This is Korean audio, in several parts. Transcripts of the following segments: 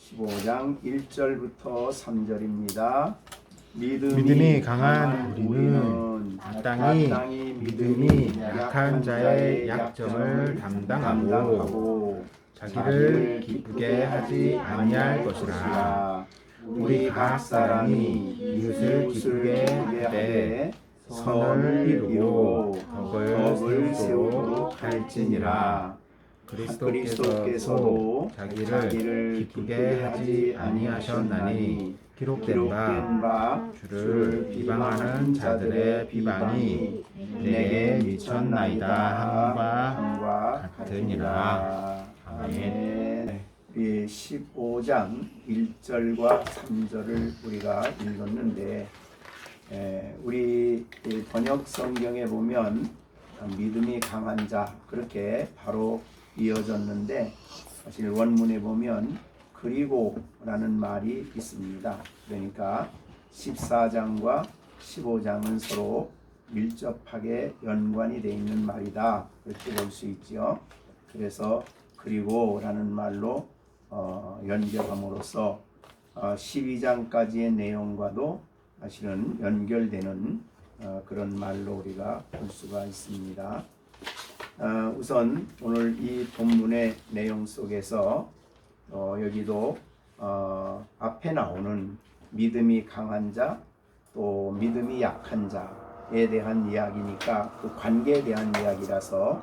15장 1절부터 3절입니다. 믿음이 강한 우리는 마땅히 믿음이 약한 자의 약점을 담당하고 자기를 기쁘게 하지 아니할 것이라. 우리 각 사람이 이웃을 기쁘게 하되 선을 이루고 덕을 세우도록 할지니라. 그리스도께서도 자기를 기쁘게 하지 아니하셨나니 기록된 바 주를 비방하는 자들의 비방이 내게 미쳤나이다 함과 같으니라. 아멘. 15장 1절과 3절을 우리가 읽었는데, 우리 번역 성경에 보면 믿음이 강한 자 그렇게 바로 이어졌는데, 사실 원문에 보면 그리고 라는 말이 있습니다. 그러니까 14장과 15장은 서로 밀접하게 연관이 되어 있는 말이다, 이렇게 볼 수 있죠. 그래서 그리고 라는 말로 연결함으로써 12장까지의 내용과도 사실은 연결되는 그런 말로 우리가 볼 수가 있습니다. 우선 오늘 이 본문의 내용 속에서 여기도 앞에 나오는 믿음이 강한 자, 또 믿음이 약한 자에 대한 이야기니까 그 관계에 대한 이야기라서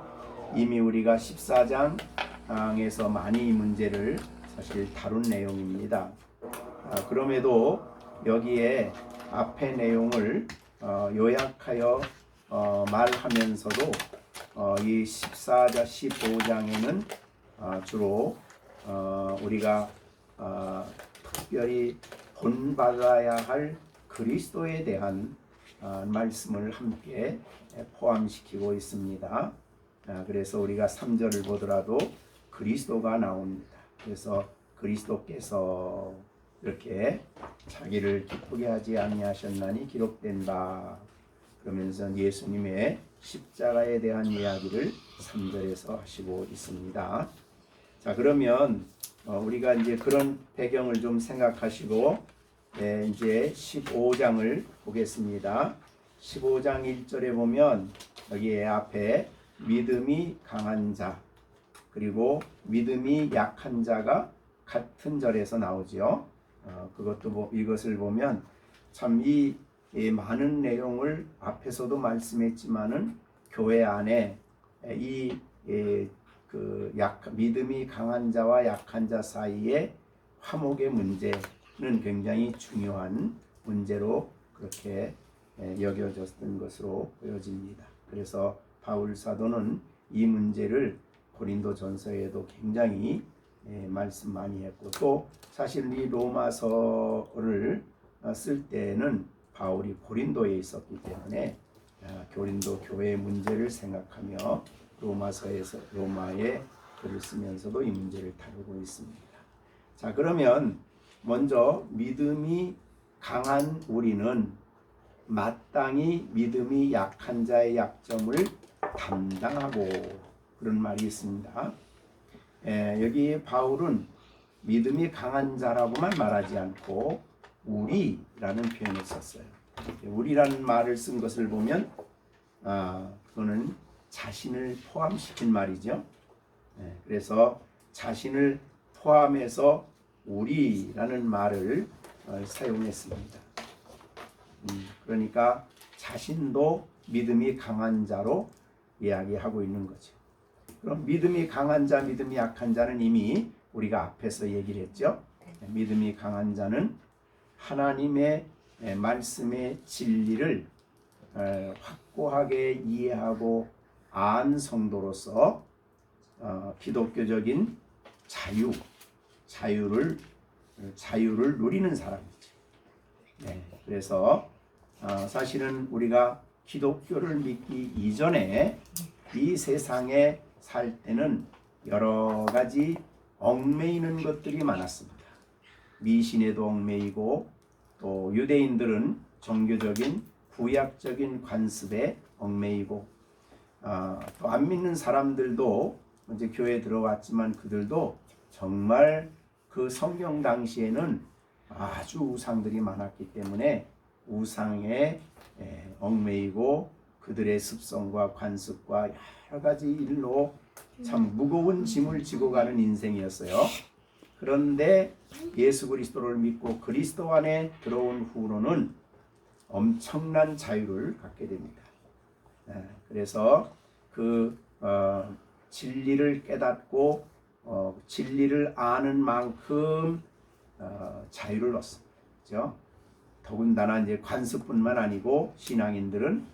이미 우리가 14장에서 많이 이 문제를 사실 다룬 내용입니다. 그럼에도 여기에 앞의 내용을 요약하여 말하면서도 이 14장, 15장에는 주로 우리가 특별히 본받아야 할 그리스도에 대한 말씀을 함께 포함시키고 있습니다. 그래서 우리가 3절을 보더라도 그리스도가 나옵니다. 그래서 그리스도께서 이렇게 자기를 기쁘게 하지 아니하셨나니 기록된 바, 그러면서 예수님의 십자가에 대한 이야기를 3절에서 하시고 있습니다. 자, 그러면 우리가 이제 그런 배경을 좀 생각하시고 이제 15장을 보겠습니다. 15장 1절에 보면 여기에 앞에 믿음이 강한 자 그리고 믿음이 약한 자가 같은 절에서 나오지요. 이것을 보면 참 이 많은 내용을 앞에서도 말씀했지만은 교회 안에 믿음이 강한 자와 약한 자 사이의 화목의 문제는 굉장히 중요한 문제로 그렇게 여겨졌던 것으로 보여집니다. 그래서 바울 사도는 이 문제를 고린도 전서에도 굉장히 말씀 많이 했고, 또 사실 이 로마서를 쓸 때는 바울이 고린도에 있었기 때문에 고린도 교회의 문제를 생각하며 로마에 글을 쓰면서도 이 문제를 다루고 있습니다. 자, 그러면 먼저 믿음이 강한 우리는 마땅히 믿음이 약한 자의 약점을 담당하고, 그런 말이 있습니다. 여기 바울은 믿음이 강한 자라고만 말하지 않고 우리라는 표현을 썼어요. 우리라는 말을 쓴 것을 보면 그거는 자신을 포함시킨 말이죠. 그래서 자신을 포함해서 우리라는 말을 사용했습니다. 그러니까 자신도 믿음이 강한 자로 이야기하고 있는 거죠. 그럼 믿음이 강한 자, 믿음이 약한 자는 이미 우리가 앞에서 얘기를 했죠. 믿음이 강한 자는 하나님의 말씀의 진리를 확고하게 이해하고 안 성도로서 기독교적인 자유를 누리는 사람이죠. 그래서 사실은 우리가 기독교를 믿기 이전에 이 세상에 살 때는 여러 가지 얽매이는 것들이 많았습니다. 미신에도 얽매이고, 또 유대인들은 종교적인 구약적인 관습에 얽매이고, 또 안 믿는 사람들도 이제 교회에 들어왔지만 그들도 정말 그 성경 당시에는 아주 우상들이 많았기 때문에 우상에 얽매이고 그들의 습성과 관습과 여러 가지 일로 참 무거운 짐을 지고 가는 인생이었어요. 그런데 예수 그리스도를 믿고 그리스도 안에 들어온 후로는 엄청난 자유를 갖게 됩니다. 그래서 그 진리를 깨닫고 진리를 아는 만큼 자유를 얻습니다. 그렇죠? 더군다나 이제 관습뿐만 아니고 신앙인들은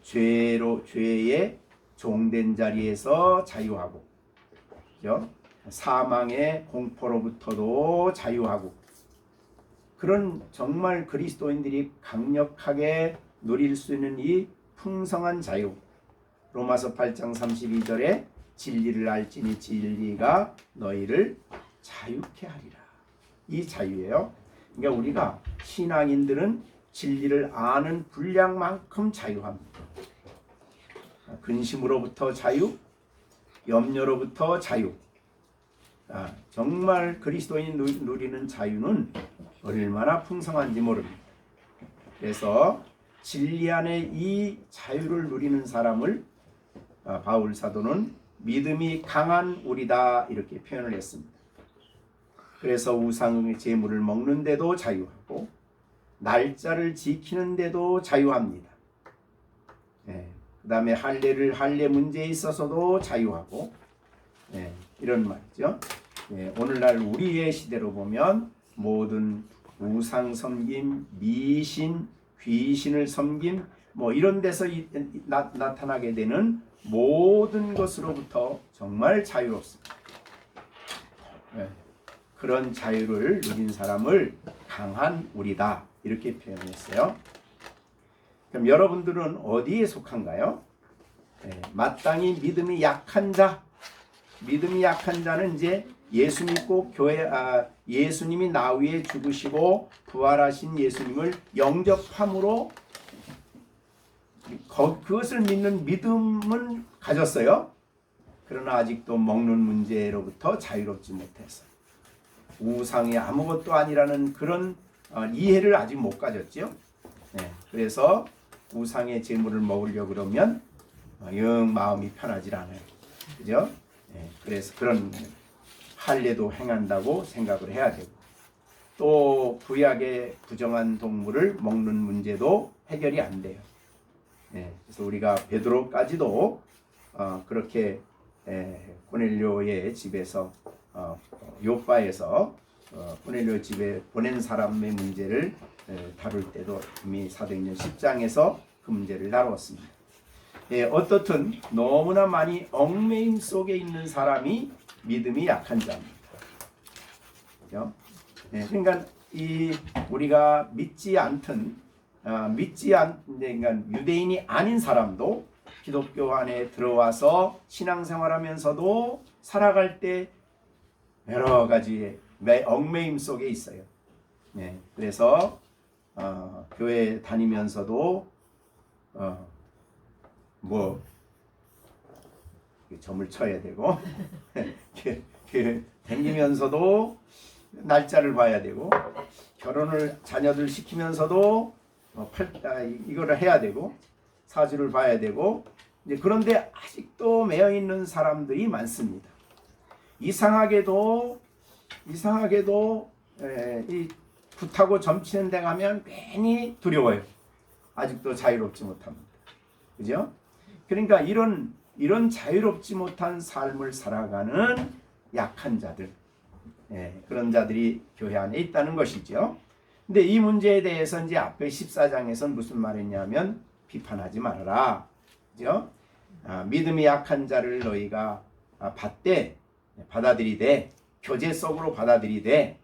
죄의 종된 자리에서 자유하고, 그렇죠? 사망의 공포로부터도 자유하고, 그런 정말 그리스도인들이 강력하게 누릴 수 있는 이 풍성한 자유. 로마서 8장 32절에 진리를 알지니 진리가 너희를 자유케 하리라. 이 자유예요. 그러니까 우리가 신앙인들은 진리를 아는 분량만큼 자유합니다. 근심으로부터 자유, 염려로부터 자유. 정말 그리스도인이 누리는 자유는 얼마나 풍성한지 모릅니다. 그래서 진리 안에 이 자유를 누리는 사람을 바울 사도는 믿음이 강한 우리다 이렇게 표현을 했습니다. 그래서 우상의 제물을 먹는데도 자유하고 날짜를 지키는데도 자유합니다. 그 다음에 할례 문제에 있어서도 자유하고, 이런 말이죠. 오늘날 우리의 시대로 보면 모든 우상 섬김, 미신, 귀신을 섬김 이런 데서 나타나게 되는 모든 것으로부터 정말 자유롭습니다. 그런 자유를 누린 사람을 강한 우리다 이렇게 표현했어요. 그럼 여러분들은 어디에 속한가요? 마땅히 믿음이 약한 자. 믿음이 약한 자는 이제 예수 믿고 예수님이 나 위에 죽으시고 부활하신 예수님을 영접함으로 그것을 믿는 믿음은 가졌어요. 그러나 아직도 먹는 문제로부터 자유롭지 못했어요. 우상이 아무것도 아니라는 그런 이해를 아직 못 가졌죠. 그래서 우상의 제물을 먹으려고 그러면 영 마음이 편하지 않아요. 그죠? 그래서 그런 할례도 행한다고 생각을 해야 되고, 또 구약의 부정한 동물을 먹는 문제도 해결이 안 돼요. 그래서 우리가 베드로까지도 그렇게 고넬료의 집에서 요바에서 고넬료 집에 보낸 사람의 문제를 다룰 때도 이미 사도행전 10장에서 그 문제를 다루었습니다. 어떻든 너무나 많이 얽매임 속에 있는 사람이 믿음이 약한 자입니다. 그러니까 우리가 믿지 않던 그러니까 유대인이 아닌 사람도 기독교 안에 들어와서 신앙생활하면서도 살아갈 때 여러 가지 얽매임 속에 있어요. 그래서 교회 다니면서도 점을 쳐야 되고 다니면서도 날짜를 봐야 되고, 결혼을 자녀들 시키면서도 이거를 해야 되고, 사주를 봐야 되고, 그런데 아직도 매여 있는 사람들이 많습니다. 이상하게도 이 굿하고 점치는 데 가면 괜히 두려워요. 아직도 자유롭지 못합니다. 그죠? 그러니까 이런 자유롭지 못한 삶을 살아가는 약한 자들, 그런 자들이 교회 안에 있다는 것이죠. 근데 이 문제에 대해서 이제 앞에 14장에서는 무슨 말했냐면 비판하지 말아라. 그죠? 믿음이 약한 자를 너희가 받아들이되, 교제 속으로 받아들이되,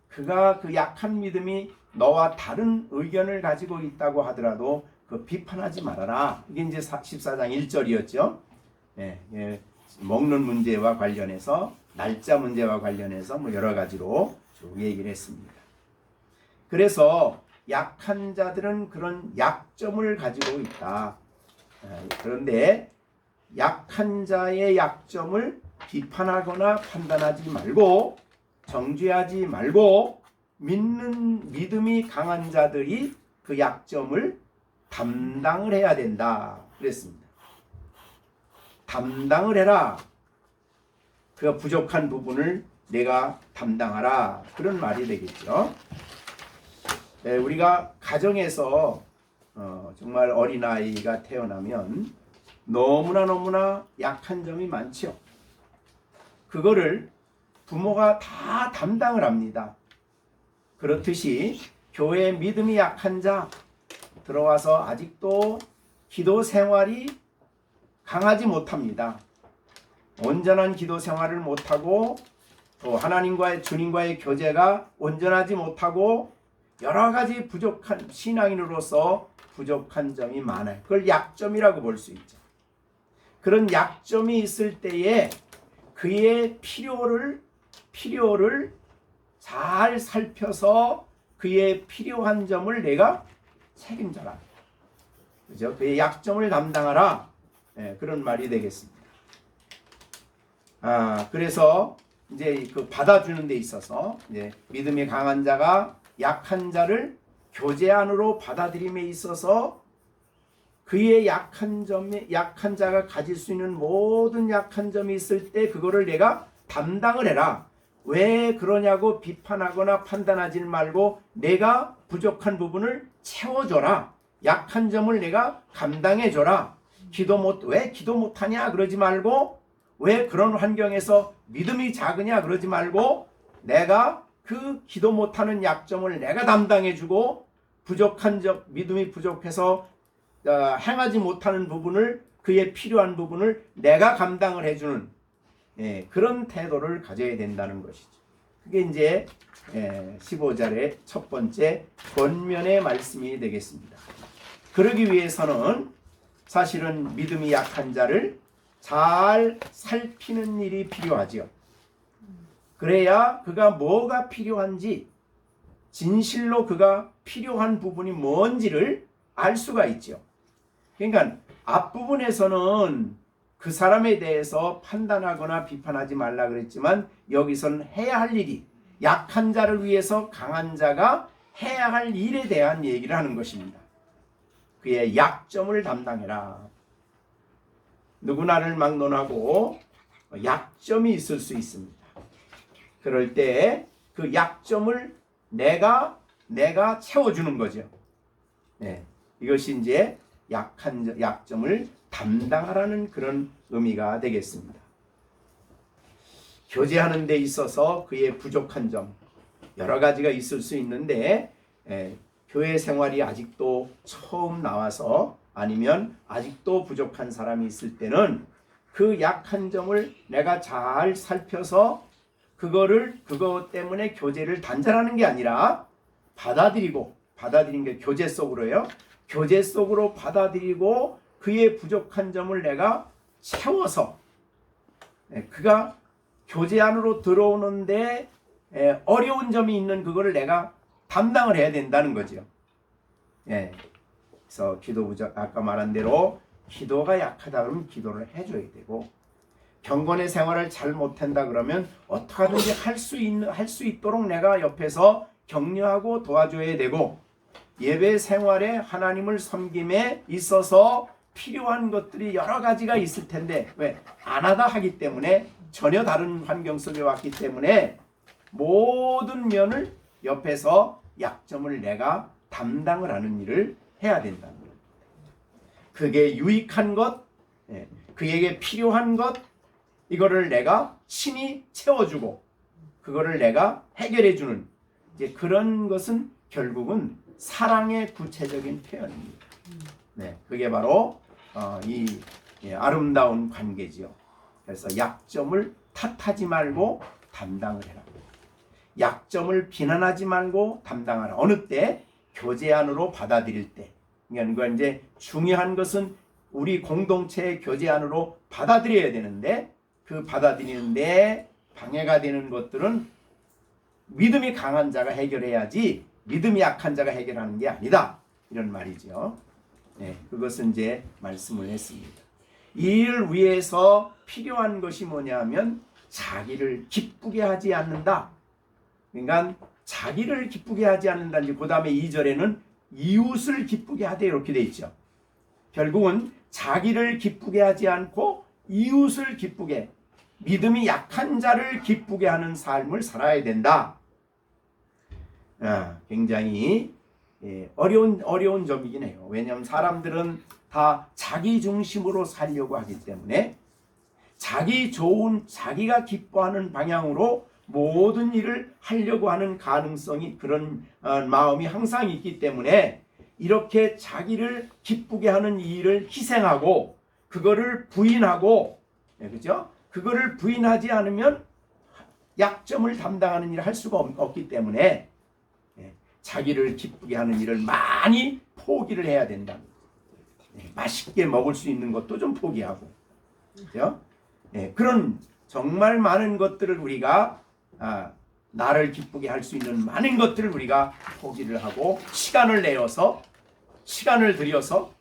그가 그 약한 믿음이 너와 다른 의견을 가지고 있다고 하더라도 그 비판하지 말아라. 이게 이제 14장 1절이었죠. 먹는 문제와 관련해서, 날짜 문제와 관련해서 여러 가지로 쭉 얘기를 했습니다. 그래서 약한 자들은 그런 약점을 가지고 있다. 그런데 약한 자의 약점을 비판하거나 판단하지 말고 정죄하지 말고 믿음이 강한 자들이 그 약점을 담당을 해야 된다 그랬습니다. 담당을 해라. 그 부족한 부분을 내가 담당하라. 그런 말이 되겠죠. 우리가 가정에서 정말 어린아이가 태어나면 너무나 약한 점이 많죠. 그거를 부모가 다 담당을 합니다. 그렇듯이 교회에 믿음이 약한 자 들어와서 아직도 기도 생활이 강하지 못합니다. 온전한 기도 생활을 못하고 또 하나님과의 주님과의 교제가 온전하지 못하고 여러 가지 부족한 신앙인으로서 부족한 점이 많아요. 그걸 약점이라고 볼 수 있죠. 그런 약점이 있을 때에 그의 필요를 잘 살펴서 그의 필요한 점을 내가 책임져라. 그죠? 그의 약점을 담당하라. 그런 말이 되겠습니다. 그래서 이제 그 받아주는 데 있어서 이제 믿음이 강한 자가 약한 자를 교제 안으로 받아들임에 있어서 그의 약한 자가 가질 수 있는 모든 약한 점이 있을 때 그거를 내가 담당을 해라. 왜 그러냐고 비판하거나 판단하지 말고 내가 부족한 부분을 채워줘라. 약한 점을 내가 감당해줘라. 왜 기도 못하냐 그러지 말고 왜 그런 환경에서 믿음이 작으냐 그러지 말고 내가 그 기도 못하는 약점을 내가 담당해주고 부족한 점, 믿음이 부족해서 행하지 못하는 부분을 그의 필요한 부분을 내가 감당을 해주는 그런 태도를 가져야 된다는 것이죠. 그게 이제 15절의 첫 번째 권면의 말씀이 되겠습니다. 그러기 위해서는 사실은 믿음이 약한 자를 잘 살피는 일이 필요하지요. 그래야 그가 뭐가 필요한지 진실로 그가 필요한 부분이 뭔지를 알 수가 있죠. 그러니까 앞부분에서는 그 사람에 대해서 판단하거나 비판하지 말라 그랬지만 여기서는 해야 할 일이 약한 자를 위해서 강한 자가 해야 할 일에 대한 얘기를 하는 것입니다. 그의 약점을 담당해라. 누구나를 막론하고 약점이 있을 수 있습니다. 그럴 때 그 약점을 내가 채워주는 거죠. 이것이 이제 약점을 담당하라는 그런 의미가 되겠습니다. 교제하는 데 있어서 그의 부족한 점 여러 가지가 있을 수 있는데 교회 생활이 아직도 처음 나와서 아니면 아직도 부족한 사람이 있을 때는 그 약한 점을 내가 잘 살펴서 그것 때문에 교제를 단절하는 게 아니라 받아들이는 게 교제 속으로요. 교제 속으로 받아들이고 그의 부족한 점을 내가 채워서 그가 교제 안으로 들어오는데 어려운 점이 있는 그거를 내가 담당을 해야 된다는 거죠. 그래서 기도 부족, 아까 말한 대로 기도가 약하다 그러면 기도를 해줘야 되고 경건의 생활을 잘 못한다 그러면 어떻게 하든지 할 수 있도록 내가 옆에서 격려하고 도와줘야 되고 예배 생활에 하나님을 섬김에 있어서 필요한 것들이 여러 가지가 있을 텐데 왜 안 하다 하기 때문에 전혀 다른 환경 속에 왔기 때문에 모든 면을 옆에서 약점을 내가 담당을 하는 일을 해야 된다는 겁니다. 그게 유익한 것, 그에게 필요한 것 이거를 내가 친히 채워주고 그거를 내가 해결해주는 이제 그런 것은 결국은 사랑의 구체적인 표현입니다. 그게 바로 이 아름다운 관계지요. 그래서 약점을 탓하지 말고 담당을 해라. 약점을 비난하지 말고 담당하라. 어느 때 교제 안으로 받아들일 때. 그러니까 이제 중요한 것은 우리 공동체의 교제 안으로 받아들여야 되는데 그 받아들이는데 방해가 되는 것들은 믿음이 강한 자가 해결해야지 믿음이 약한 자가 해결하는 게 아니다. 이런 말이죠. 그것은 이제 말씀을 했습니다. 이 일을 위해서 필요한 것이 뭐냐면 자기를 기쁘게 하지 않는다. 그러니까 자기를 기쁘게 하지 않는다든지 그 다음에 2절에는 이웃을 기쁘게 하되 이렇게 돼 있죠. 결국은 자기를 기쁘게 하지 않고 이웃을 기쁘게, 믿음이 약한 자를 기쁘게 하는 삶을 살아야 된다. 굉장히 어려운 점이긴 해요. 왜냐하면 사람들은 다 자기 중심으로 살려고 하기 때문에 자기가 기뻐하는 방향으로 모든 일을 하려고 하는 가능성이, 그런 마음이 항상 있기 때문에 이렇게 자기를 기쁘게 하는 일을 희생하고 그거를 부인하고, 그죠? 그거를 부인하지 않으면 약점을 담당하는 일을 할 수가 없기 때문에 자기를 기쁘게 하는 일을 많이 포기를 해야 된다. 맛있게 먹을 수 있는 것도 좀 포기하고, 그죠? 그런 정말 많은 것들을 우리가 나를 기쁘게 할 수 있는 많은 것들을 우리가 포기를 하고 시간을 들여서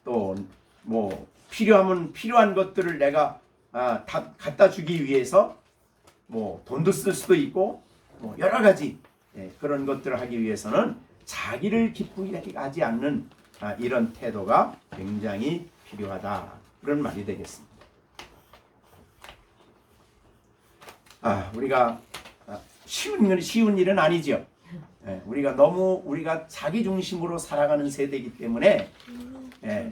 또 뭐 필요한 것들을 내가 다 갖다 주기 위해서 뭐 돈도 쓸 수도 있고 뭐 여러 가지 그런 것들을 하기 위해서는 자기를 기쁘게 하지 않는 이런 태도가 굉장히 필요하다, 그런 말이 되겠습니다. 우리가 쉬운 일은 아니죠. 우리가 자기 중심으로 살아가는 세대이기 때문에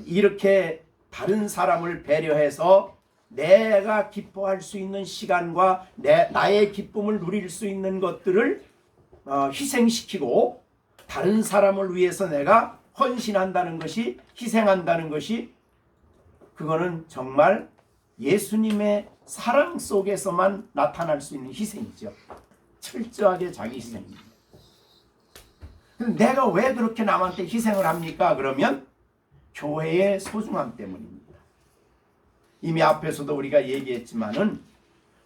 이렇게 다른 사람을 배려해서 내가 기뻐할 수 있는 시간과 나의 기쁨을 누릴 수 있는 것들을 희생시키고 다른 사람을 위해서 내가 헌신한다는 것이, 희생한다는 것이, 그거는 정말 예수님의 사랑 속에서만 나타날 수 있는 희생이죠. 철저하게 자기 희생입니다. 내가 왜 그렇게 남한테 희생을 합니까? 그러면 교회의 소중함 때문입니다. 이미 앞에서도 우리가 얘기했지만은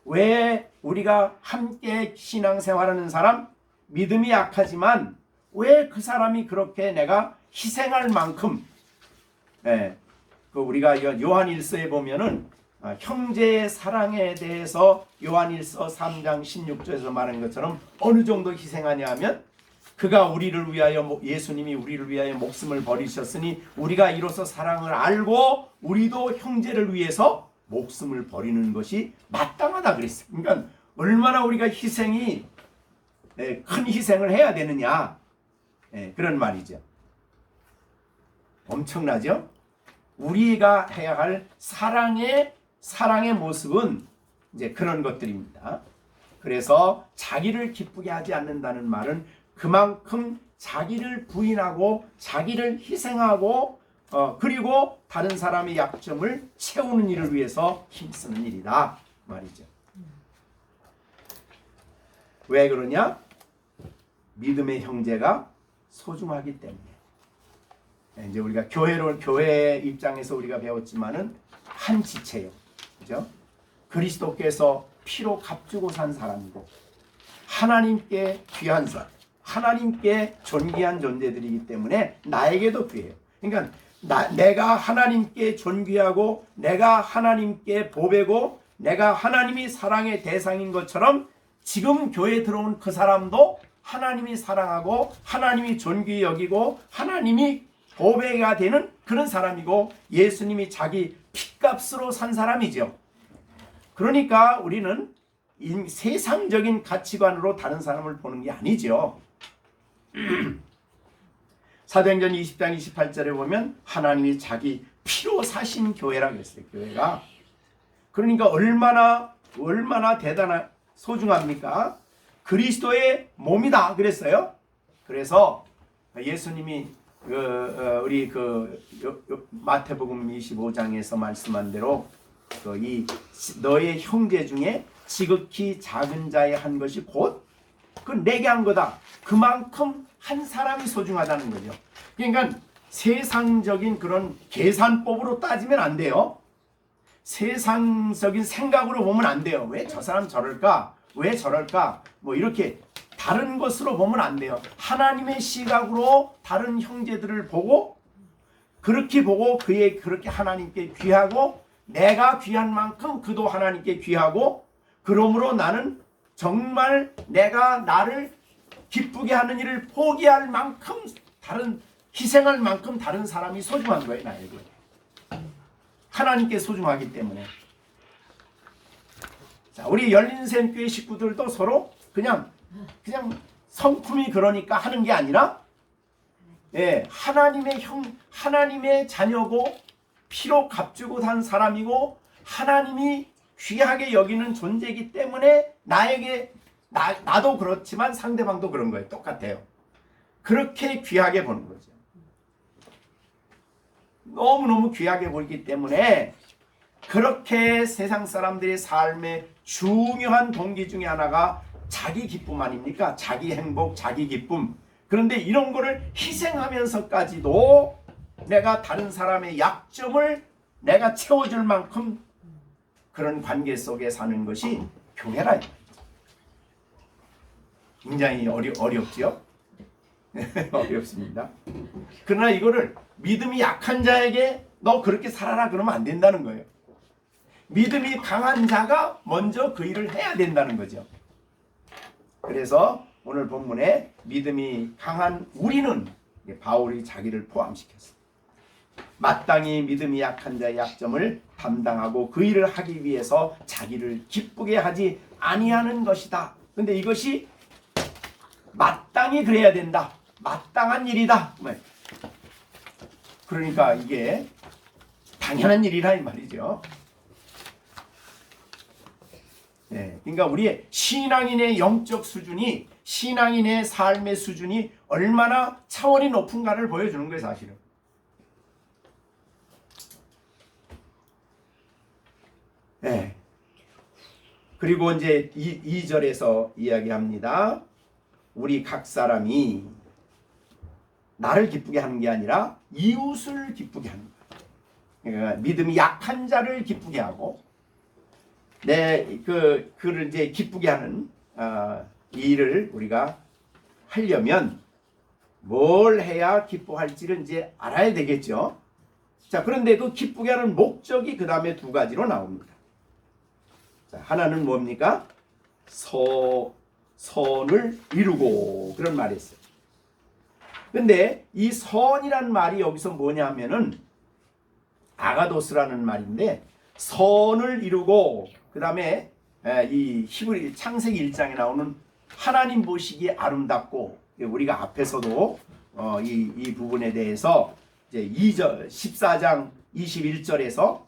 왜 우리가 함께 신앙생활하는 사람, 믿음이 약하지만 왜 그 사람이 그렇게 내가 희생할 만큼, 우리가 요한일서에 보면은 형제의 사랑에 대해서 요한일서 3장 16절에서 말하는 것처럼 어느 정도 희생하냐 하면, 그가 우리를 위하여, 예수님이 우리를 위하여 목숨을 버리셨으니 우리가 이로써 사랑을 알고 우리도 형제를 위해서 목숨을 버리는 것이 마땅하다 그랬어요. 그러니까 얼마나 우리가 큰 희생을 해야 되느냐, 그런 말이죠. 엄청나죠? 우리가 해야 할 사랑의 모습은 이제 그런 것들입니다. 그래서 자기를 기쁘게 하지 않는다는 말은 그만큼 자기를 부인하고 자기를 희생하고 그리고 다른 사람의 약점을 채우는 일을 위해서 힘쓰는 일이다 말이죠. 왜 그러냐? 믿음의 형제가 소중하기 때문에. 이제 우리가 교회 입장에서 우리가 배웠지만은 한 지체요, 그죠? 그리스도께서 피로 값주고 산 사람이고 하나님께 귀한 사람, 하나님께 존귀한 존재들이기 때문에 나에게도 귀해요. 그러니까 내가 하나님께 존귀하고 내가 하나님께 보배고 내가 하나님이 사랑의 대상인 것처럼 지금 교회에 들어온 그 사람도 하나님이 사랑하고 하나님이 존귀히 여기고 하나님이 보배가 되는 그런 사람이고 예수님이 자기 핏값으로 산 사람이죠. 그러니까 우리는 세상적인 가치관으로 다른 사람을 보는 게 아니죠. 사도행전 20장 28절에 보면 하나님이 자기 피로 사신 교회라고 했어요. 교회가. 그러니까 얼마나 소중합니까? 그리스도의 몸이다 그랬어요. 그래서 예수님이 우리 마태복음 25장에서 말씀한 대로 너의 형제 중에 지극히 작은 자의 한 것이 곧 내게 한 거다. 그만큼 한 사람이 소중하다는 거죠. 그러니까 세상적인 그런 계산법으로 따지면 안 돼요. 세상적인 생각으로 보면 안 돼요. 왜 저 사람 저럴까? 왜 저럴까? 뭐 이렇게 다른 것으로 보면 안 돼요. 하나님의 시각으로 다른 형제들을 보고 그렇게 보고 그렇게 하나님께 귀하고 내가 귀한 만큼 그도 하나님께 귀하고 그러므로 나는 정말 내가 나를 기쁘게 하는 일을 포기할 만큼 희생할 만큼 다른 사람이 소중한 거예요. 나에게. 하나님께 소중하기 때문에. 자, 우리 열린샘교회 식구들도 서로 그냥 성품이 그러니까 하는 게 아니라, 예, 하나님의 자녀고 피로 값주고 산 사람이고 하나님이 귀하게 여기는 존재이기 때문에 나도 그렇지만 상대방도 그런 거예요. 똑같아요. 그렇게 귀하게 보는 거죠. 너무너무 귀하게 보기 때문에 그렇게 세상 사람들의 삶의 중요한 동기 중에 하나가 자기 기쁨 아닙니까? 자기 행복, 자기 기쁨. 그런데 이런 거를 희생하면서까지도 내가 다른 사람의 약점을 내가 채워줄 만큼 그런 관계 속에 사는 것이 교회라. 굉장히 어렵지요? 어렵습니다. 그러나 이거를 믿음이 약한 자에게 너 그렇게 살아라 그러면 안 된다는 거예요. 믿음이 강한 자가 먼저 그 일을 해야 된다는 거죠. 그래서 오늘 본문에 믿음이 강한 우리는 바울이 자기를 포함시켰어요. 마땅히 믿음이 약한 자의 약점을 담당하고 그 일을 하기 위해서 자기를 기쁘게 하지 아니하는 것이다. 근데 이것이 마땅히 그래야 된다. 마땅한 일이다. 그러니까 이게 당연한 일이라 이 말이죠. 네, 그러니까 우리의 신앙인의 영적 수준이, 신앙인의 삶의 수준이 얼마나 차원이 높은가를 보여주는 거예요, 사실은. 네. 그리고 이제 2절에서 이야기합니다. 우리 각 사람이 나를 기쁘게 하는 게 아니라 이웃을 기쁘게 하는 거예요. 그러니까 믿음이 약한 자를 기쁘게 하고 그를 이제 기쁘게 하는 이 일을 우리가 하려면 뭘 해야 기뻐할지를 이제 알아야 되겠죠. 자, 그런데 그 기쁘게 하는 목적이 그 다음에 두 가지로 나옵니다. 자, 하나는 뭡니까? 선을 이루고 그런 말이 있어요. 근데 이 선이란 말이 여기서 뭐냐면은 아가도스라는 말인데, 선을 이루고 그 다음에 이 히브리 창세기 1장에 나오는 하나님 보시기에 아름답고, 우리가 앞에서도 이 부분에 대해서 이제 14장 21절에서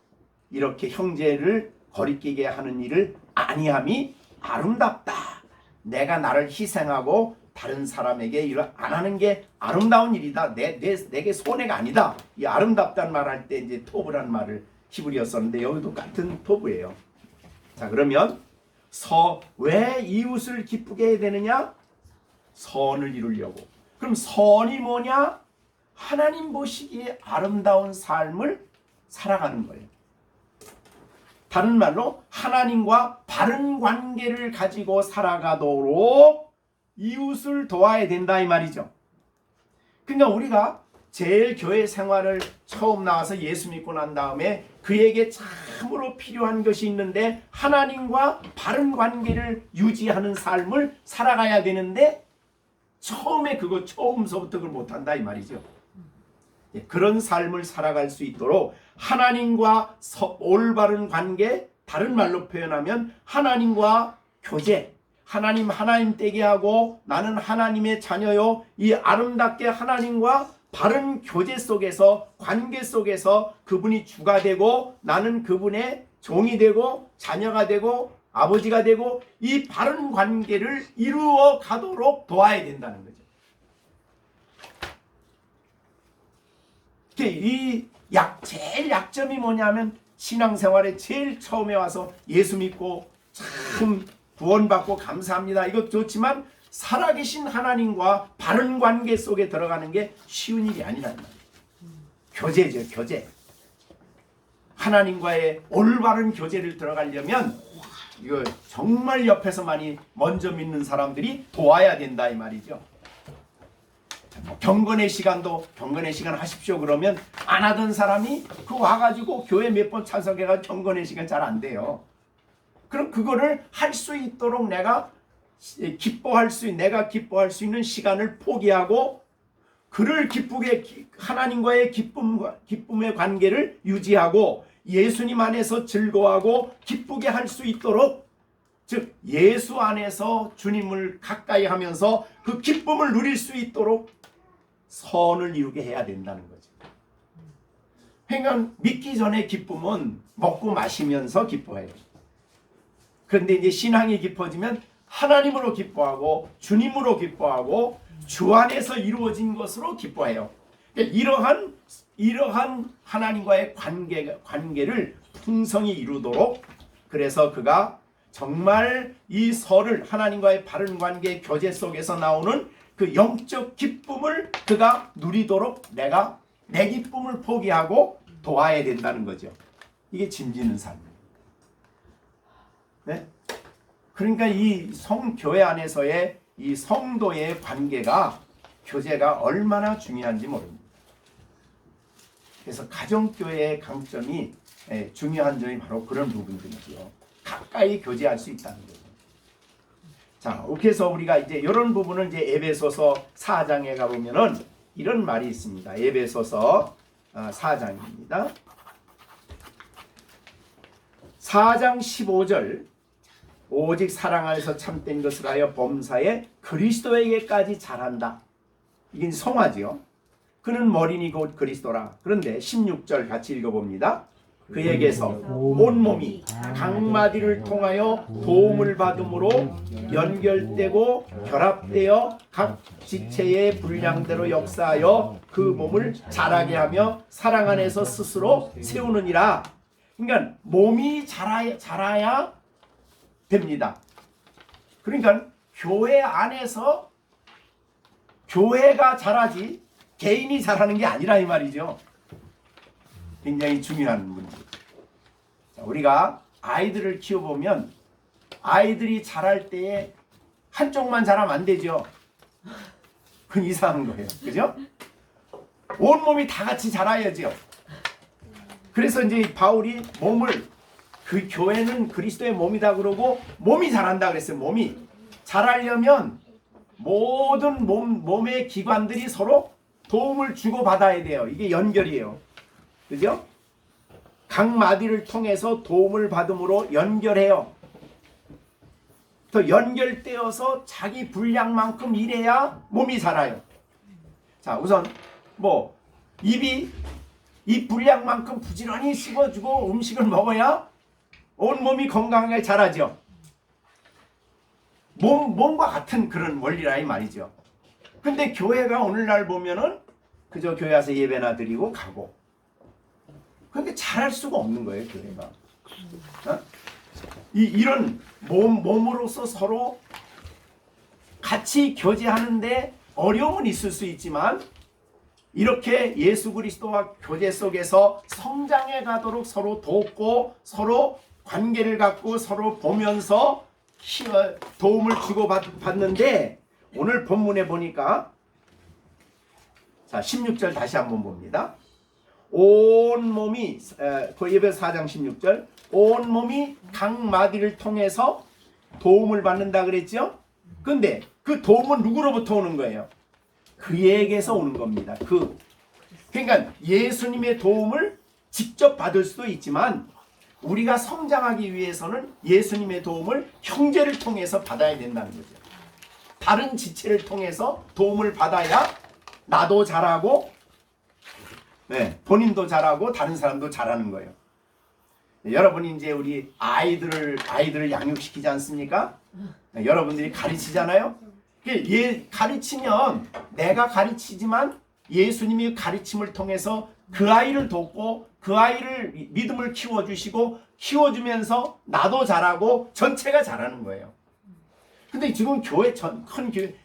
이렇게 형제를 거리끼게 하는 일을 아니함이 아름답다. 내가 나를 희생하고 다른 사람에게 일을 안 하는 게 아름다운 일이다. 내게 손해가 아니다. 이 아름답다는 말 할 때 이제 토브라는 말을 히브리어 썼는데 여기도 같은 토브예요. 자, 그러면 왜 이웃을 기쁘게 해야 되느냐? 선을 이루려고. 그럼 선이 뭐냐? 하나님 보시기에 아름다운 삶을 살아가는 거예요. 다른 말로 하나님과 바른 관계를 가지고 살아가도록 이웃을 도와야 된다 이 말이죠. 그러니까 우리가 제일 교회 생활을 처음 나와서 예수 믿고 난 다음에 그에게 참으로 필요한 것이 있는데 하나님과 바른 관계를 유지하는 삶을 살아가야 되는데 처음서부터 그걸 못한다 이 말이죠. 그런 삶을 살아갈 수 있도록 하나님과 올바른 관계, 다른 말로 표현하면 하나님과 교제, 하나님 떼게 하고 나는 하나님의 자녀요, 이 아름답게 하나님과 바른 교제 속에서, 관계 속에서 그분이 주가 되고 나는 그분의 종이 되고 자녀가 되고 아버지가 되고 이 바른 관계를 이루어 가도록 도와야 된다는 거죠. 제일 약점이 뭐냐면 신앙생활에 제일 처음에 와서 예수 믿고 참 구원받고 감사합니다. 이것 좋지만 살아계신 하나님과 바른 관계 속에 들어가는 게 쉬운 일이 아니란 말이에요. 교제죠, 교제. 하나님과의 올바른 교제를 들어가려면 이거 정말 옆에서 많이 먼저 믿는 사람들이 도와야 된다 이 말이죠. 경건의 시간 하십시오 그러면 안 하던 사람이 와가지고 교회 몇 번 참석해가지고 경건의 시간 잘 안 돼요. 그럼 그거를 할 수 있도록 내가 내가 기뻐할 수 있는 시간을 포기하고 그를 기쁘게 하나님과의 기쁨의 관계를 유지하고 예수님 안에서 즐거워하고 기쁘게 할 수 있도록, 즉 예수 안에서 주님을 가까이 하면서 그 기쁨을 누릴 수 있도록 선을 이루게 해야 된다는 거죠. 그러니까 믿기 전에 기쁨은 먹고 마시면서 기뻐해요. 그런데 이제 신앙이 깊어지면 하나님으로 기뻐하고 주님으로 기뻐하고 주 안에서 이루어진 것으로 기뻐해요. 이러한 하나님과의 관계를 풍성히 이루도록, 그래서 그가 정말 이 설을 하나님과의 바른 관계 교제 속에서 나오는 그 영적 기쁨을 그가 누리도록 내가 내 기쁨을 포기하고 도와야 된다는 거죠. 이게 짐지는 삶이에요. 네? 그러니까 이 성교회 안에서의 이 성도의 관계가, 교제가 얼마나 중요한지 모릅니다. 그래서 가정교회의 강점이, 중요한 점이 바로 그런 부분들이죠. 가까이 교제할 수 있다는 거죠. 자, 그래서 우리가 이제 이런 부분을 이제 에베소서 4장에 가보면은 이런 말이 있습니다. 에베소서 4장입니다. 4장 15절, 오직 사랑 안에서 참된 것을 하여 범사에 그리스도에게까지 잘한다. 이게 성화지요. 그는 머리니 곧 그리스도라. 그런데 16절 같이 읽어봅니다. 그에게서 온몸이 각마디를 통하여 도움을 받음으로 연결되고 결합되어 각 지체의 분량대로 역사하여 그 몸을 자라게 하며 사랑 안에서 스스로 세우느니라. 그러니까 몸이 자라야 됩니다. 그러니까 교회 안에서 교회가 자라지 개인이 자라는 게 아니라 이 말이죠. 굉장히 중요한 문제. 우리가 아이들을 키워보면 아이들이 자랄 때에 한쪽만 자라면 안 되죠. 그건 이상한 거예요. 그죠? 온몸이 다 같이 자라야죠. 그래서 이제 바울이 몸을, 그 교회는 그리스도의 몸이다 그러고 몸이 자란다 그랬어요. 몸이 자라려면 모든 몸의 기관들이 서로 도움을 주고받아야 돼요. 이게 연결이에요. 그죠? 각 마디를 통해서 도움을 받음으로 연결해요. 또 연결되어서 자기 분량만큼 일해야 몸이 자라요. 자, 우선 입 분량만큼 부지런히 씹어주고 음식을 먹어야 온몸이 건강하게 자라죠. 몸과 같은 그런 원리라 이 말이죠. 근데 교회가 오늘날 보면은 그저 교회 와서 예배나 드리고 가고, 그런데 잘할 수가 없는 거예요, 교회가. 이런 몸으로서 서로 같이 교제하는데 어려움은 있을 수 있지만, 이렇게 예수 그리스도와 교제 속에서 성장해 가도록 서로 돕고 서로 관계를 갖고 서로 보면서 도움을 주고받는데, 오늘 본문에 보니까, 자 16절 다시 한번 봅니다. 온몸이, 에베소 4장 16절, 온몸이 각 마디를 통해서 도움을 받는다 그랬죠? 근데 그 도움은 누구로부터 오는 거예요? 그에게서 오는 겁니다. 그러니까 예수님의 도움을 직접 받을 수도 있지만, 우리가 성장하기 위해서는 예수님의 도움을 형제를 통해서 받아야 된다는 거죠. 다른 지체를 통해서 도움을 받아야 나도 자라고, 본인도 자라고 다른 사람도 자라는 거예요. 여러분이 이제 우리 아이들을 양육시키지 않습니까? 여러분들이 가르치잖아요. 가르치면 내가 가르치지만 예수님이 가르침을 통해서 그 아이를 돕고 그 아이를 믿음을 키워주시고 키워주면서 나도 자라고 전체가 자라는 거예요. 근데 지금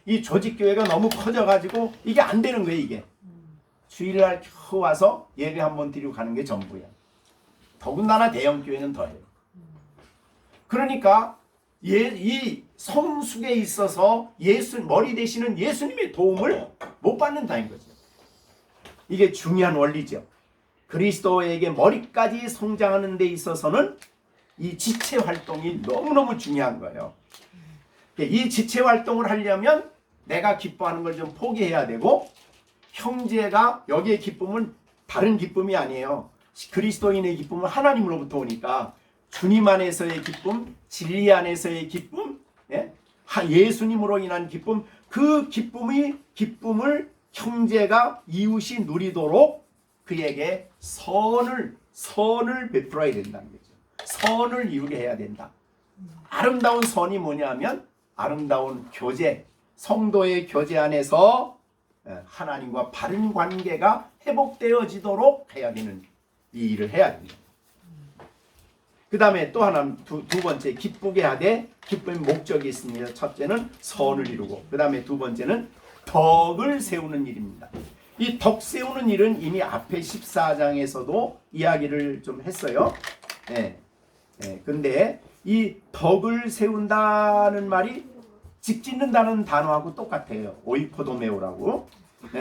이 조직교회가 너무 커져가지고 이게 안 되는 거예요, 이게. 주일날 겨우 와서 예배 한번 드리고 가는 게 전부야. 더군다나 대형교회는 더해요. 그러니까 이 성숙에 있어서 머리 되시는 예수님의 도움을 못 받는다는 거죠. 이게 중요한 원리죠. 그리스도에게 머리까지 성장하는 데 있어서는 이 지체 활동이 너무너무 중요한 거예요. 이 지체 활동을 하려면 내가 기뻐하는 걸 좀 포기해야 되고, 형제가 여기에 기쁨은 다른 기쁨이 아니에요. 그리스도인의 기쁨은 하나님으로부터 오니까 주님 안에서의 기쁨, 진리 안에서의 기쁨, 예수님으로 인한 기쁨, 그 기쁨을 형제가 이웃이 누리도록 그에게 선을 베풀어야 된다는 거죠. 선을 이루게 해야 된다. 아름다운 선이 뭐냐면 아름다운 교제, 성도의 교제 안에서 하나님과 바른 관계가 회복되어지도록 해야 되는 이 일을 해야 됩니다. 그 다음에 또 하나 두 번째 기쁘게 하되 기쁨의 목적이 있습니다. 첫째는 선을 이루고 그 다음에 두 번째는 덕을 세우는 일입니다. 이 덕 세우는 일은 이미 앞에 14장에서도 이야기를 좀 했어요. 근데 이 덕을 세운다는 말이 집 짓는다는 단어하고 똑같아요. 오이포도메오라고.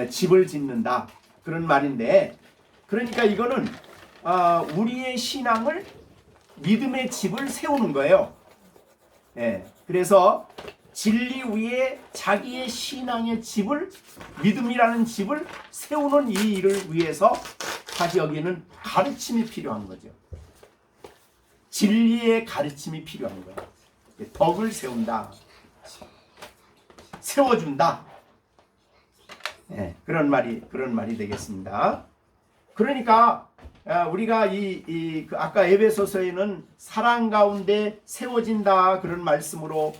집을 짓는다 그런 말인데, 그러니까 이거는 우리의 신앙을 믿음의 집을 세우는 거예요. 그래서 진리 위에 자기의 신앙의 집을, 믿음이라는 집을 세우는 이 일을 위해서 다시 여기는 가르침이 필요한 거죠. 진리의 가르침이 필요한 거예요. 덕을 세운다, 세워준다. 그런 말이 되겠습니다. 그러니까 우리가 아까 에베소서에는 사랑 가운데 세워진다 그런 말씀으로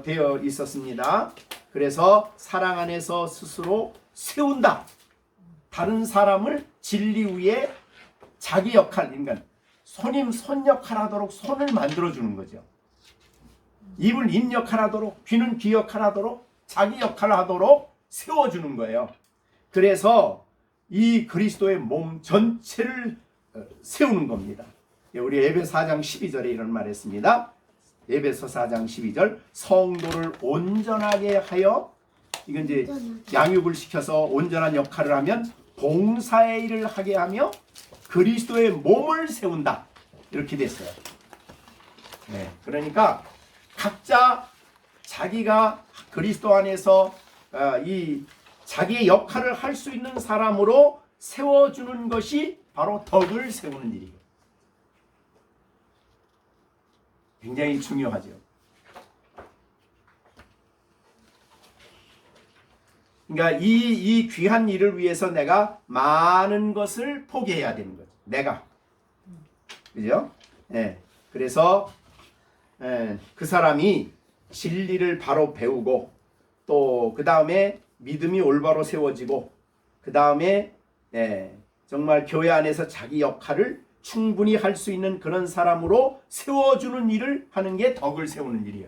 되어 있었습니다. 그래서 사랑 안에서 스스로 세운다. 다른 사람을 진리 위에 자기 역할, 그러니까 손 역할하도록 손을 만들어주는 거죠. 입을 입 역할하도록, 귀는 귀 역할하도록, 자기 역할하도록 세워주는 거예요. 그래서 이 그리스도의 몸 전체를 세우는 겁니다. 우리 에베소 4장 12절에 이런 말했습니다. 에베소 4장 12절 성도를 온전하게 하여, 이건 이제 양육을 시켜서 온전한 역할을 하면 봉사의 일을 하게 하며 그리스도의 몸을 세운다. 이렇게 됐어요. 그러니까 각자 자기가 그리스도 안에서 이 자기의 역할을 할 수 있는 사람으로 세워주는 것이 바로 덕을 세우는 일이에요. 굉장히 중요하죠. 그러니까 이 귀한 일을 위해서 내가 많은 것을 포기해야 되는 거죠. 내가. 그죠? 그래서 그 사람이 진리를 바로 배우고, 또 그 다음에 믿음이 올바로 세워지고, 그 다음에 정말 교회 안에서 자기 역할을 충분히 할 수 있는 그런 사람으로 세워주는 일을 하는 게 덕을 세우는 일이에요.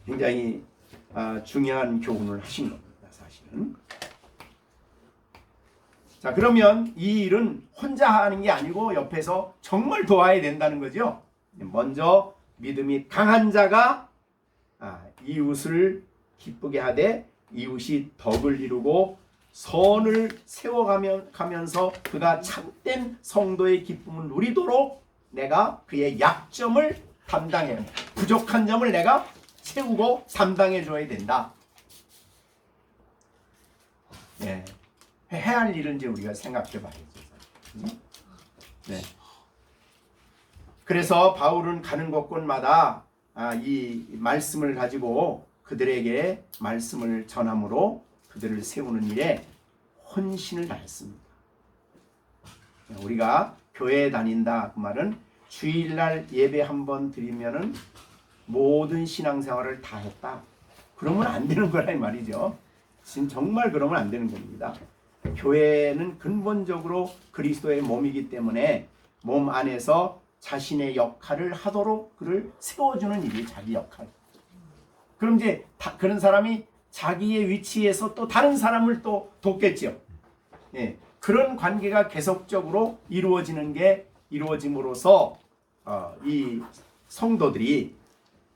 굉장히 중요한 교훈을 하신 겁니다, 사실은. 자, 그러면 이 일은 혼자 하는 게 아니고 옆에서 정말 도와야 된다는 거죠. 먼저 믿음이 강한 자가 이웃을 기쁘게 하되 이웃이 덕을 이루고 선을 세워가면서 그가 참된 성도의 기쁨을 누리도록 내가 그의 약점을 담당해, 부족한 점을 내가 채우고 담당해 줘야 된다. 해야 할 일은 이제 우리가 생각해 봐야죠. 그래서 바울은 가는 곳곳마다 이 말씀을 가지고 그들에게 말씀을 전함으로 그들을 세우는 일에 헌신을 다했습니다. 우리가 교회에 다닌다 그 말은 주일날 예배 한번 드리면은 모든 신앙생활을 다 했다. 그러면 안 되는 거라 이 말이죠. 지금 정말 그러면 안 되는 겁니다. 교회는 근본적으로 그리스도의 몸이기 때문에 몸 안에서 자신의 역할을 하도록 그를 세워주는 일이 자기 역할. 그럼 이제 그런 사람이 자기의 위치에서 또 다른 사람을 또 돕겠죠. 그런 관계가 계속적으로 이루어짐으로써 이 성도들이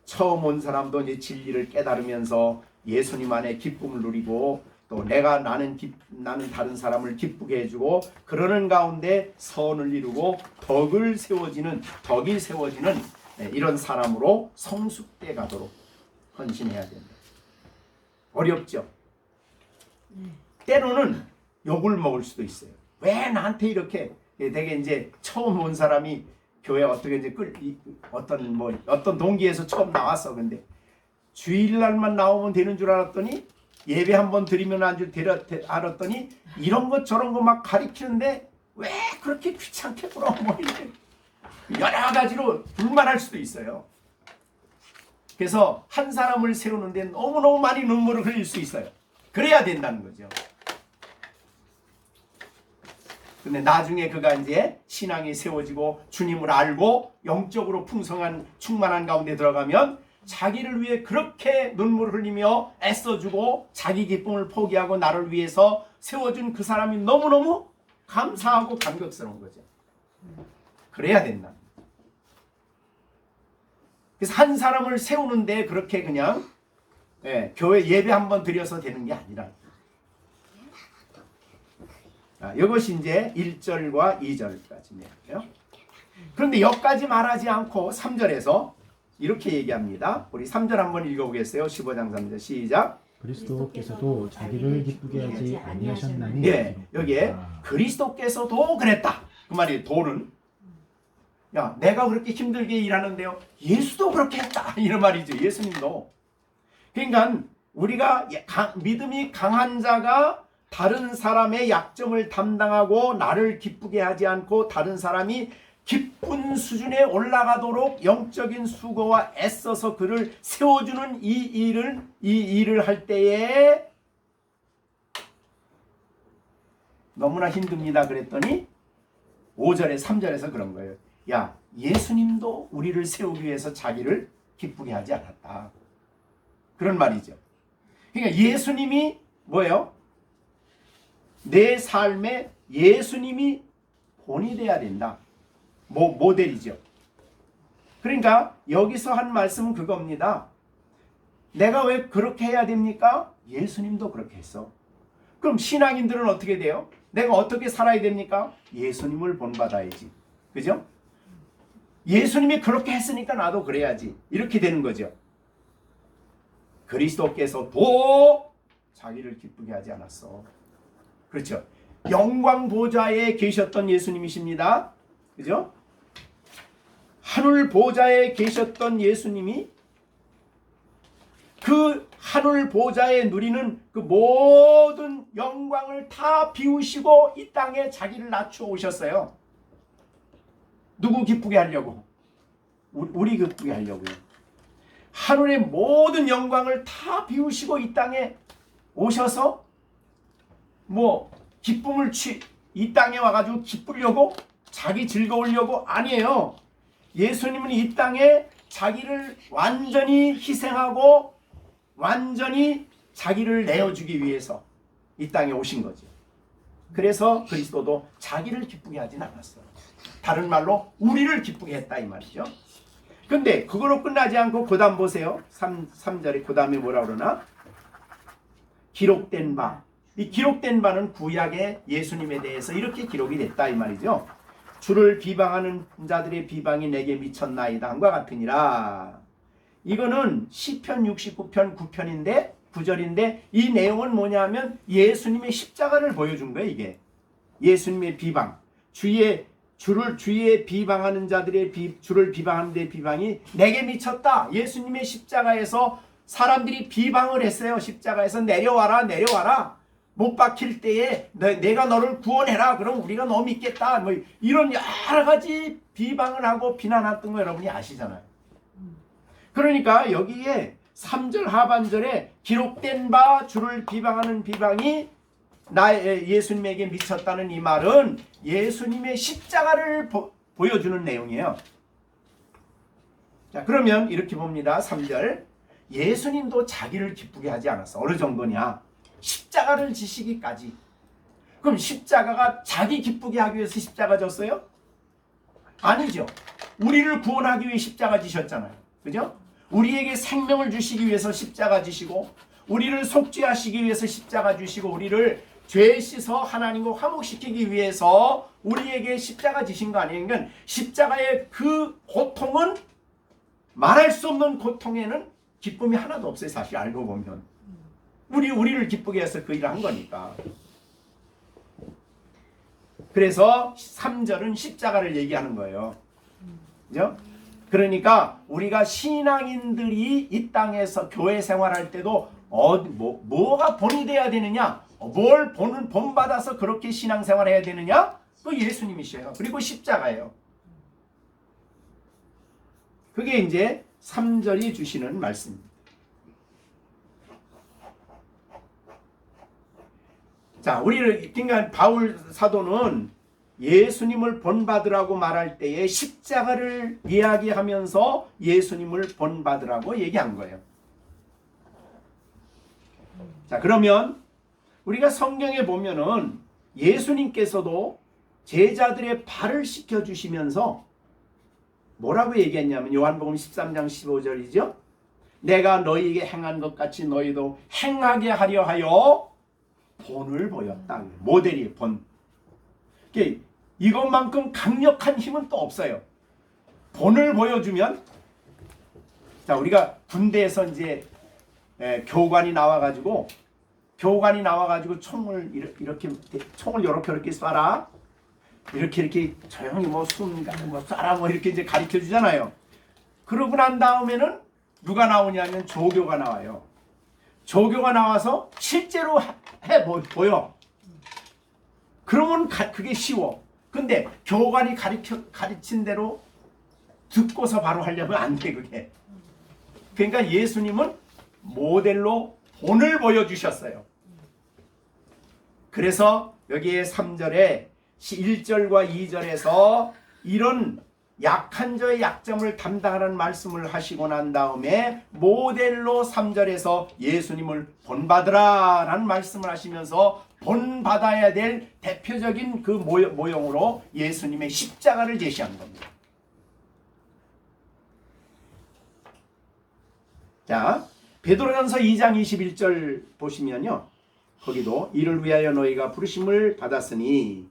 처음 온 사람도 이제 진리를 깨달으면서 예수님 안에 기쁨을 누리고, 또 나는 다른 사람을 기쁘게 해주고 그러는 가운데 선을 이루고 덕이 세워지는 이런 사람으로 성숙돼 가도록 헌신해야 된다. 어렵죠? 때로는 욕을 먹을 수도 있어요. 왜 나한테 이렇게 되게 이제 처음 온 사람이 교회 어떻게 이제 어떤 동기에서 처음 나왔어. 근데 주일날만 나오면 되는 줄 알았더니 예배 한번 드리면 알았더니 이런 것 저런 거 막 가리키는데 왜 그렇게 귀찮게 굴어 뭐 이렇게 여러 가지로 불만할 수도 있어요. 그래서 한 사람을 세우는데 너무너무 많이 눈물을 흘릴 수 있어요. 그래야 된다는 거죠. 근데 나중에 그가 이제 신앙이 세워지고 주님을 알고 영적으로 풍성한 충만한 가운데 들어가면 자기를 위해 그렇게 눈물을 흘리며 애써주고 자기 기쁨을 포기하고 나를 위해서 세워준 그 사람이 너무너무 감사하고 감격스러운 거죠. 그래야 된다. 그래서 한 사람을 세우는데 그렇게 그냥 교회 예배 한번 드려서 되는 게 아니라 이것이 이제 1절과 2절까지네요. 그런데 여기까지 말하지 않고 3절에서 이렇게 얘기합니다. 우리 3절 한번 읽어보겠어요. 15장 3절 시작. 그리스도께서도 자기를 기쁘게 하지 아니하셨나니. 여기에 그리스도께서도 그랬다. 그 말이 도는 내가 그렇게 힘들게 일하는데요. 예수도 그렇게 했다. 이런 말이죠. 예수님도. 그러니까 우리가 믿음이 강한 자가 다른 사람의 약점을 담당하고 나를 기쁘게 하지 않고 다른 사람이 기쁜 수준에 올라가도록 영적인 수고와 애써서 그를 세워주는 이 일을 할 때에 너무나 힘듭니다. 그랬더니 5절에 3절에서 그런 거예요. 예수님도 우리를 세우기 위해서 자기를 기쁘게 하지 않았다. 그런 말이죠. 그러니까 예수님이 뭐예요? 내 삶에 예수님이 본이 돼야 된다. 모델이죠. 그러니까 여기서 한 말씀은 그겁니다. 내가 왜 그렇게 해야 됩니까? 예수님도 그렇게 했어. 그럼 신앙인들은 어떻게 돼요? 내가 어떻게 살아야 됩니까? 예수님을 본받아야지. 그죠? 예수님이 그렇게 했으니까 나도 그래야지. 이렇게 되는 거죠. 그리스도께서도 자기를 기쁘게 하지 않았어. 그렇죠. 영광 보좌에 계셨던 예수님이십니다. 그죠? 하늘 보좌에 계셨던 예수님이 그 하늘 보좌에 누리는 그 모든 영광을 다 비우시고 이 땅에 자기를 낮추어 오셨어요. 누구 기쁘게 하려고? 우리 기쁘게 하려고요. 하늘의 모든 영광을 다 비우시고 이 땅에 오셔서 기쁨을 이 땅에 와가지고 기쁘려고 자기 즐거우려고 아니에요. 예수님은 이 땅에 자기를 완전히 희생하고 완전히 자기를 내어주기 위해서 이 땅에 오신 거죠. 그래서 그리스도도 자기를 기쁘게 하진 않았어요. 다른 말로 우리를 기쁘게 했다 이 말이죠. 근데 그거로 끝나지 않고 그 다음 보세요. 3절에 그 다음에 뭐라 그러나? 기록된 바. 이 기록된 바는 구약의 예수님에 대해서 이렇게 기록이 됐다 이 말이죠. 주를 비방하는 자들의 비방이 내게 미쳤나이다 함과 같으니라. 이거는 시편 69편 9편인데 9절인데 이 내용은 뭐냐면 예수님의 십자가를 보여준 거예요. 이게 예수님의 비방, 주를 비방하는 자들의 주를 비방하는 데의 비방이 내게 미쳤다. 예수님의 십자가에서 사람들이 비방을 했어요. 십자가에서 내려와라. 못 박힐 때에 내가 너를 구원해라. 그럼 우리가 너 믿겠다. 이런 여러 가지 비방을 하고 비난했던 거 여러분이 아시잖아요. 그러니까 여기에 3절 하반절에 기록된 바 주를 비방하는 비방이 예수님에게 미쳤다는 이 말은 예수님의 십자가를 보여주는 내용이에요. 자, 그러면 이렇게 봅니다. 3절. 예수님도 자기를 기쁘게 하지 않았어. 어느 정도냐? 십자가를 지시기까지. 그럼 십자가가 자기 기쁘게 하기 위해서 십자가 졌어요? 아니죠. 우리를 구원하기 위해 십자가 지셨잖아요. 그죠? 우리에게 생명을 주시기 위해서 십자가 지시고 우리를 속죄하시기 위해서 십자가 주시고 우리를 죄 씻어 하나님과 화목시키기 위해서 우리에게 십자가 지신 거 아니에요. 그러니까 십자가의 그 고통은 말할 수 없는 고통에는 기쁨이 하나도 없어요. 사실 알고 보면 우리를 기쁘게 해서 그 일을 한 거니까. 그래서 3절은 십자가를 얘기하는 거예요. 그죠? 그러니까 우리가 신앙인들이 이 땅에서 교회 생활할 때도 뭐가 본이 돼야 되느냐? 뭘 본받아서 그렇게 신앙생활해야 되느냐? 그 예수님이셔요. 그리고 십자가예요. 그게 이제 3절이 주시는 말씀입니다. 자, 그러니까 바울 사도는 예수님을 본받으라고 말할 때에 십자가를 이야기하면서 예수님을 본받으라고 얘기한 거예요. 자, 그러면 우리가 성경에 보면은 예수님께서도 제자들의 발을 씻겨주시면서 뭐라고 얘기했냐면 요한복음 13장 15절이죠. 내가 너희에게 행한 것 같이 너희도 행하게 하려 하여 본을 보였다. 모델이 본. 이것만큼 강력한 힘은 또 없어요. 본을 보여주면, 자, 우리가 군대에서 이제 교관이 나와가지고 총을 이렇게 쏴라. 이렇게 조용히 쏴라 이렇게 이제 가르쳐 주잖아요. 그러고 난 다음에는 누가 나오냐면 조교가 나와요. 조교가 나와서 실제로 보여. 그러면 그게 쉬워. 근데 교관이 가르친 대로 듣고서 바로 하려면 안 돼, 그게. 그러니까 예수님은 모델로 본을 보여주셨어요. 그래서 여기에 3절에 1절과 2절에서 이런 약한 자의 약점을 담당하는 말씀을 하시고 난 다음에 모델로 3절에서 예수님을 본받으라 라는 말씀을 하시면서 본받아야 될 대표적인 그 모형으로 예수님의 십자가를 제시한 겁니다. 자, 베드로전서 2장 21절 보시면요, 거기도 이를 위하여 너희가 부르심을 받았으니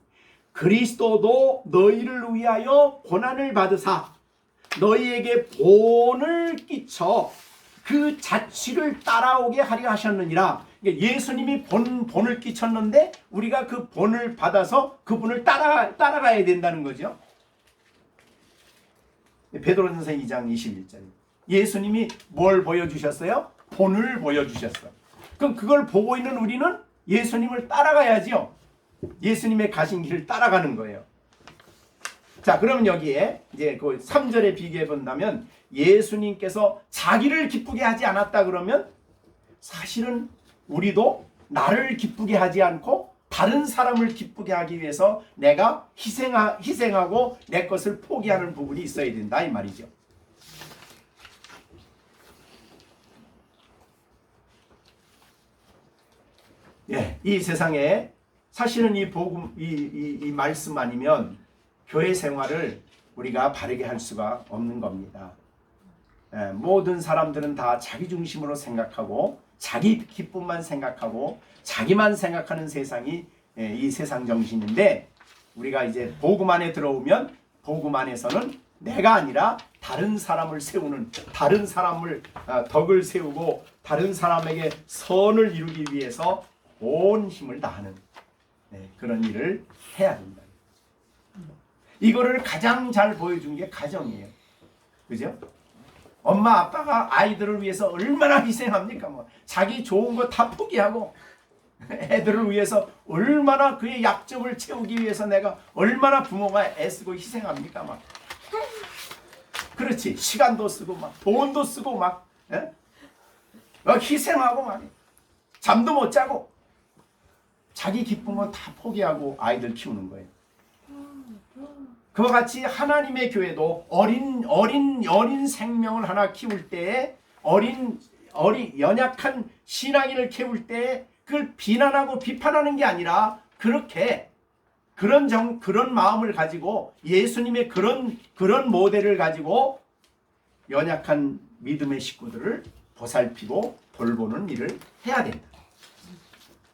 그리스도도 너희를 위하여 고난을 받으사 너희에게 본을 끼쳐 그 자취를 따라오게 하려 하셨느니라. 예수님이 본을 끼쳤는데 우리가 그 본을 받아서 그분을 따라가야 된다는 거죠. 베드로전서 2장 21절. 예수님이 뭘 보여주셨어요? 본을 보여주셨어. 그럼 그걸 보고 있는 우리는 예수님을 따라가야지요. 예수님의 가신 길을 따라가는 거예요. 자, 그러면 여기에 이제 그 3절에 비교해 본다면 예수님께서 자기를 기쁘게 하지 않았다 그러면 사실은 우리도 나를 기쁘게 하지 않고 다른 사람을 기쁘게 하기 위해서 내가 희생하고 내 것을 포기하는 부분이 있어야 된다 이 말이죠. 예, 이 세상에 사실은 이 복음, 이 말씀 아니면 교회 생활을 우리가 바르게 할 수가 없는 겁니다. 예, 모든 사람들은 다 자기 중심으로 생각하고 자기 기쁨만 생각하고 자기만 생각하는 세상이 이 세상 정신인데 우리가 이제 복음 안에 들어오면 복음 안에서는 내가 아니라 다른 사람을 세우는, 다른 사람을 덕을 세우고 다른 사람에게 선을 이루기 위해서 온 힘을 다하는 그런 일을 해야 된다. 이거를 가장 잘 보여준 게 가정이에요. 그죠? 엄마 아빠가 아이들을 위해서 얼마나 희생합니까? 자기 좋은 거 다 포기하고 애들을 위해서 얼마나 그의 약점을 채우기 위해서 내가 얼마나 부모가 애쓰고 희생합니까? 막 그렇지. 시간도 쓰고 막 돈도 쓰고 막 희생하고 막 잠도 못 자고 자기 기쁨은 다 포기하고 아이들 키우는 거예요. 그와 같이 하나님의 교회도 어린 생명을 하나 키울 때에 연약한 신앙인을 키울 때 그걸 비난하고 비판하는 게 아니라 그렇게 그런 마음을 가지고 예수님의 그런 모델을 가지고 연약한 믿음의 식구들을 보살피고 돌보는 일을 해야 된다.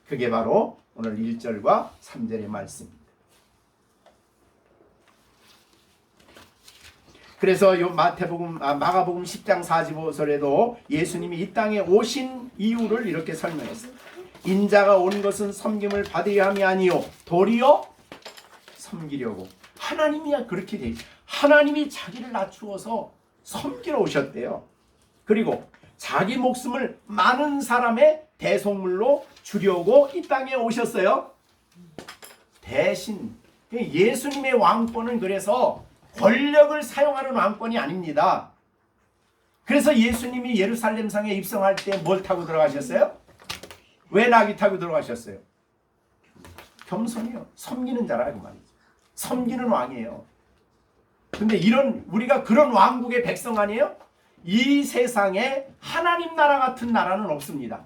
그게 바로 오늘 1절과 3절의 말씀입니다. 그래서 요 마가복음 10장 45절에도 예수님이 이 땅에 오신 이유를 이렇게 설명했어요. 인자가 온 것은 섬김을 받으려 함이 아니요 도리어 섬기려고. 하나님이야 그렇게 돼 있어요. 하나님이 자기를 낮추어서 섬기러 오셨대요. 그리고 자기 목숨을 많은 사람의 대속물로 주려고 이 땅에 오셨어요. 대신 예수님의 왕권은 그래서 권력을 사용하는 왕권이 아닙니다. 그래서 예수님이 예루살렘성에 입성할 때 뭘 타고 들어가셨어요? 왜 나귀 타고 들어가셨어요? 겸손이요. 섬기는 자라 그 말이죠. 섬기는 왕이에요. 근데 우리가 그런 왕국의 백성 아니에요? 이 세상에 하나님 나라 같은 나라는 없습니다.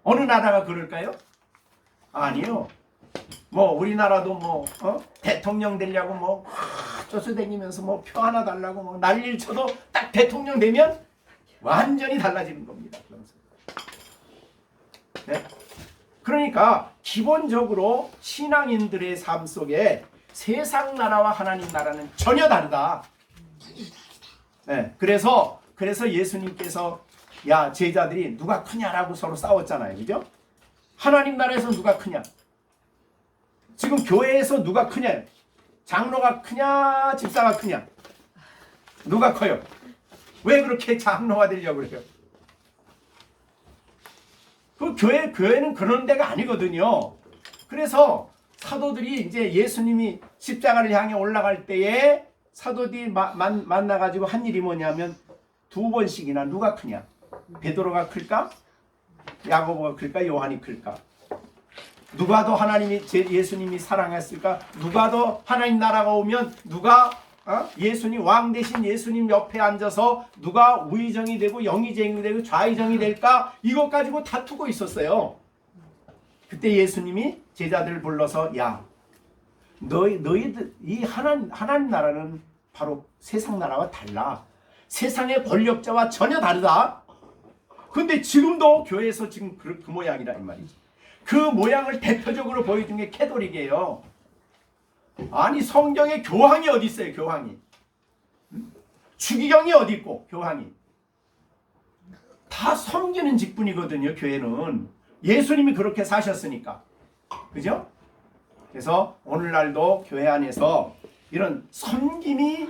어느 나라가 그럴까요? 아니요. 우리나라도 대통령 되려고 쫓아다니면서 표 하나 달라고 난리를 쳐도 딱 대통령 되면 완전히 달라지는 겁니다. 네? 그러니까 기본적으로 신앙인들의 삶 속에 세상 나라와 하나님 나라는 전혀 다르다. 네, 그래서 예수님께서 제자들이 누가 크냐라고 서로 싸웠잖아요. 그죠? 하나님 나라에서 누가 크냐? 지금 교회에서 누가 크냐? 장로가 크냐? 집사가 크냐? 누가 커요? 왜 그렇게 장로가 되려고 그래요? 그 교회는 그런 데가 아니거든요. 그래서 사도들이 이제 예수님이 십자가를 향해 올라갈 때에 사도들이 만나가지고 한 일이 뭐냐면 2번씩이나 누가 크냐? 베드로가 클까? 야고보가 클까? 요한이 클까? 누가 더 예수님이 사랑했을까? 누가 더 하나님 나라가 오면 누가 예수님 왕 대신 예수님 옆에 앉아서 누가 우의정이 되고 영의정이 되고 좌의정이 될까? 이것 가지고 다투고 있었어요. 그때 예수님이 제자들을 불러서 너희들 이 하나님 나라는 바로 세상 나라와 달라. 세상의 권력자와 전혀 다르다. 근데 지금도 교회에서 지금 그 모양이라 이 말이지. 그 모양을 대표적으로 보여준 게 캐톨릭이에요. 아니 성경에 교황이 어디 있어요? 교황이. 주기경이 어디 있고 교황이. 다 섬기는 직분이거든요. 교회는. 예수님이 그렇게 사셨으니까. 그죠? 그래서 오늘날도 교회 안에서 이런 섬김이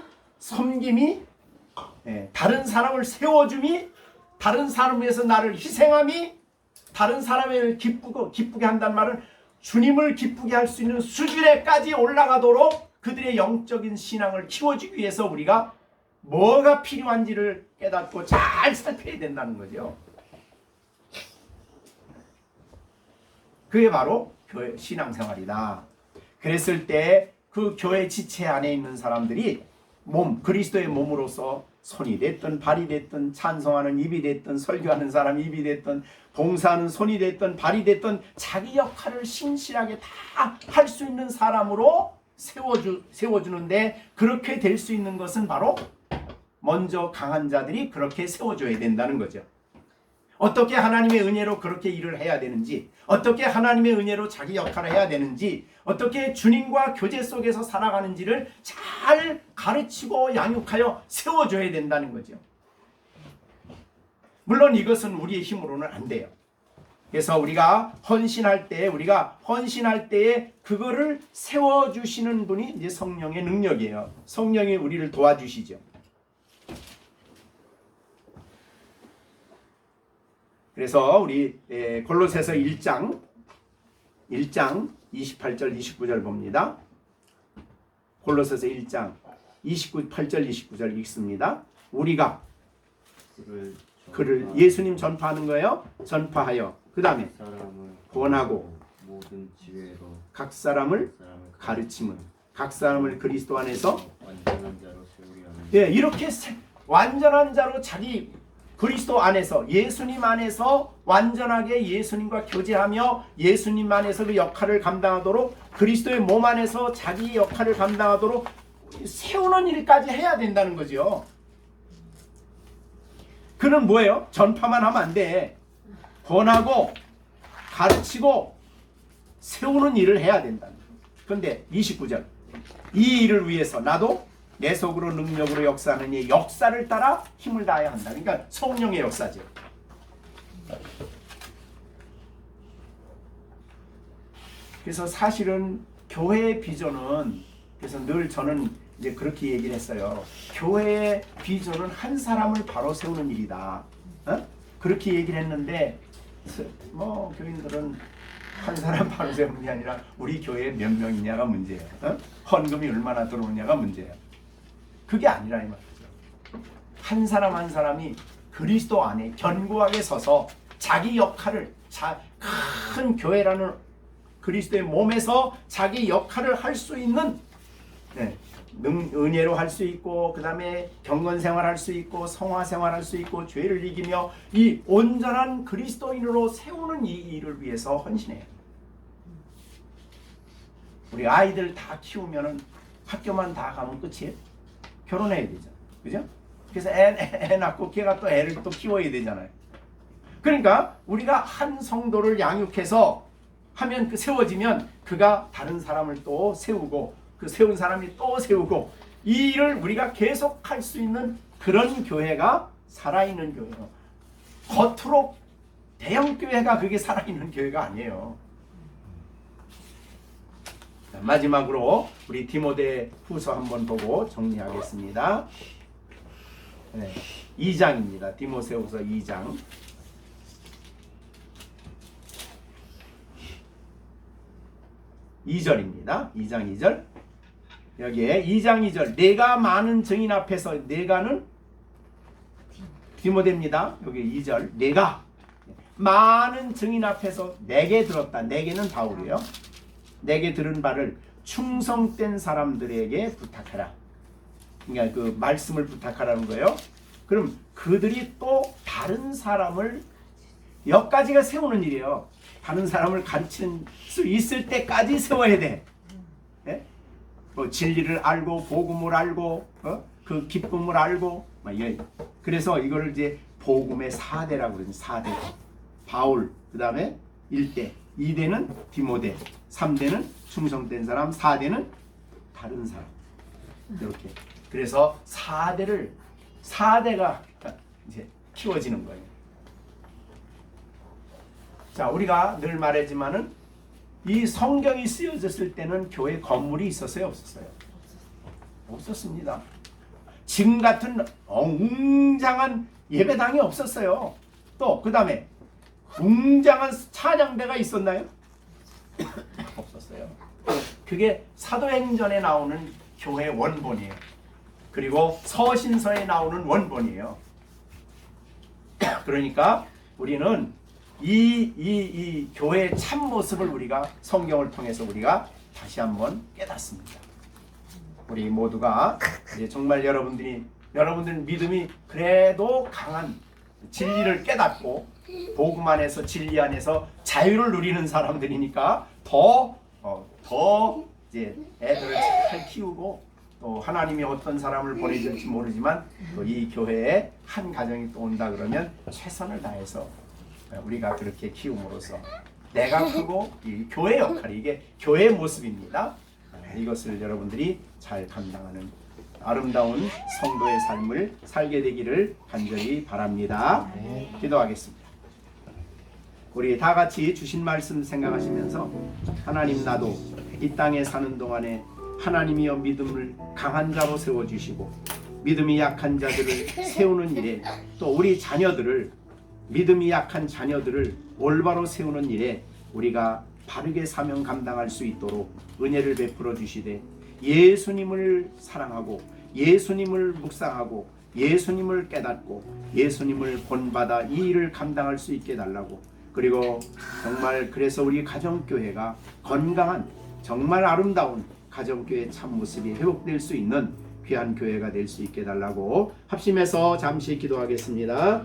다른 사람을 세워줌이 다른 사람을 위해서 나를 희생함이 다른 사람을 기쁘게 한다는 말은 주님을 기쁘게 할 수 있는 수준에까지 올라가도록 그들의 영적인 신앙을 키워주기 위해서 우리가 뭐가 필요한지를 깨닫고 잘 살펴야 된다는 거죠. 그게 바로 교회 신앙생활이다. 그랬을 때 그 교회 지체 안에 있는 사람들이 그리스도의 몸으로서 손이 됐든 발이 됐든 찬송하는 입이 됐든 설교하는 사람 입이 됐든 봉사하는 손이 됐든 발이 됐든 자기 역할을 신실하게 다 할 수 있는 사람으로 세워주는데 그렇게 될 수 있는 것은 바로 먼저 강한 자들이 그렇게 세워줘야 된다는 거죠. 어떻게 하나님의 은혜로 그렇게 일을 해야 되는지, 어떻게 하나님의 은혜로 자기 역할을 해야 되는지, 어떻게 주님과 교제 속에서 살아가는지를 잘 가르치고 양육하여 세워줘야 된다는 거죠. 물론 이것은 우리의 힘으로는 안 돼요. 그래서 우리가 헌신할 때에 그거를 세워주시는 분이 이제 성령의 능력이에요. 성령이 우리를 도와주시죠. 그래서 우리 골로새서 1장 28절 29절 봅니다. 골로새서 1장 8절 29절 읽습니다. 우리가 그를 예수님 전파하는 거예요. 전파하여 그 다음에 권하고 모든 지혜로 각 사람을 가르침은 각 사람을 그리스도 안에서 완전한 자로 세우려 하는 이렇게 완전한 자로 자기 그리스도 안에서 예수님 안에서 완전하게 예수님과 교제하며 예수님 안에서 그 역할을 감당하도록 그리스도의 몸 안에서 자기 역할을 감당하도록 세우는 일까지 해야 된다는 거죠. 그는 뭐예요? 전파만 하면 안 돼. 권하고 가르치고 세우는 일을 해야 된다. 그런데 29절, 이 일을 위해서 나도 내 속으로 능력으로 역사하는 이 역사를 따라 힘을 다해야 한다. 그러니까 성령의 역사죠. 그래서 사실은 교회의 비전은, 그래서 늘 저는 이제 그렇게 얘기를 했어요. 교회의 비전은 한 사람을 바로 세우는 일이다. 그렇게 얘기를 했는데 뭐 교인들은 한 사람 바로 세우는 게 아니라 우리 교회에 몇 명이냐가 문제예요. 헌금이 얼마나 들어오냐가 문제예요. 그게 아니라 이 말이죠. 한 사람 한 사람이 그리스도 안에 견고하게 서서 자기 역할을, 큰 교회라는 그리스도의 몸에서 자기 역할을 할 수 있는, 은혜로 할 수 있고, 그 다음에 경건생활 할 수 있고, 성화생활 할 수 있고, 죄를 이기며 이 온전한 그리스도인으로 세우는 이 일을 위해서 헌신해요. 우리 아이들 다 키우면은 학교만 다 가면 끝이에요. 결혼해야 되잖아. 그죠? 그래서 애 낳고 걔가 또 애를 또 키워야 되잖아요. 그러니까 우리가 한 성도를 양육해서 하면, 그 세워지면 그가 다른 사람을 또 세우고, 그 세운 사람이 또 세우고, 이 일을 우리가 계속 할 수 있는 그런 교회가 살아있는 교회예요. 겉으로 대형 교회가 그게 살아있는 교회가 아니에요. 자, 마지막으로 우리 디모데 후서 한번 보고 정리하겠습니다. 2장입니다. 디모데후서 2장. 2절입니다. 2장 2절. 여기에 2장 2절. 내가 많은 증인 앞에서, 내가는 디모데입니다. 여기 2절. 내가 많은 증인 앞에서 내게 들었다. 내게는 바울이에요. 내게 들은 바를 충성된 사람들에게 부탁하라. 그러니까 그 말씀을 부탁하라는 거예요. 그럼 그들이 또 다른 사람을, 여기까지가 세우는 일이에요. 다른 사람을 가르칠 수 있을 때까지 세워야 돼. 네? 뭐 진리를 알고, 복음을 알고, 그 기쁨을 알고, 그래서 이걸 이제 복음의 4대라고 그러죠. 4대. 바울, 그 다음에 1대, 2대는 디모데, 3대는 충성된 사람, 4대는 다른 사람. 이렇게. 그래서 4대가 이제 키워지는 거예요. 자, 우리가 늘 말하지만은 이 성경이 쓰여졌을 때는 교회 건물이 있었어요, 없었어요? 없었습니다. 지금 같은 웅장한 예배당이 없었어요. 또 그 다음에 웅장한 찬양대가 있었나요? 없었어요. 그게 사도행전에 나오는 교회 원본이에요. 그리고 서신서에 나오는 원본이에요. 그러니까 우리는 이 교회의 참모습을 우리가 성경을 통해서 우리가 다시 한번 깨닫습니다. 우리 모두가 이제 정말 여러분들 믿음이 그래도 강한, 진리를 깨닫고 복음 안에서, 진리 안에서 자유를 누리는 사람들이니까 더 이제 애들을 잘 키우고, 또 하나님이 어떤 사람을 보내줄지 모르지만 또 이 교회에 한 가정이 또 온다 그러면 최선을 다해서 우리가 그렇게 키움으로써 내가 크고 이 교회 역할이, 이게 교회의 모습입니다. 이것을 여러분들이 잘 감당하는 아름다운 성도의 삶을 살게 되기를 간절히 바랍니다. 기도하겠습니다. 우리 다 같이 주신 말씀 생각하시면서, 하나님, 나도 이 땅에 사는 동안에 하나님이여 믿음을 강한 자로 세워주시고 믿음이 약한 자들을 세우는 일에, 또 우리 자녀들을, 믿음이 약한 자녀들을 올바로 세우는 일에 우리가 바르게 사명 감당할 수 있도록 은혜를 베풀어 주시되, 예수님을 사랑하고 예수님을 묵상하고 예수님을 깨닫고 예수님을 본받아 이 일을 감당할 수 있게 달라고, 그리고 정말 그래서 우리 가정교회가 건강한, 정말 아름다운 가정교회 참모습이 회복될 수 있는 귀한 교회가 될 수 있게 달라고 합심해서 잠시 기도하겠습니다.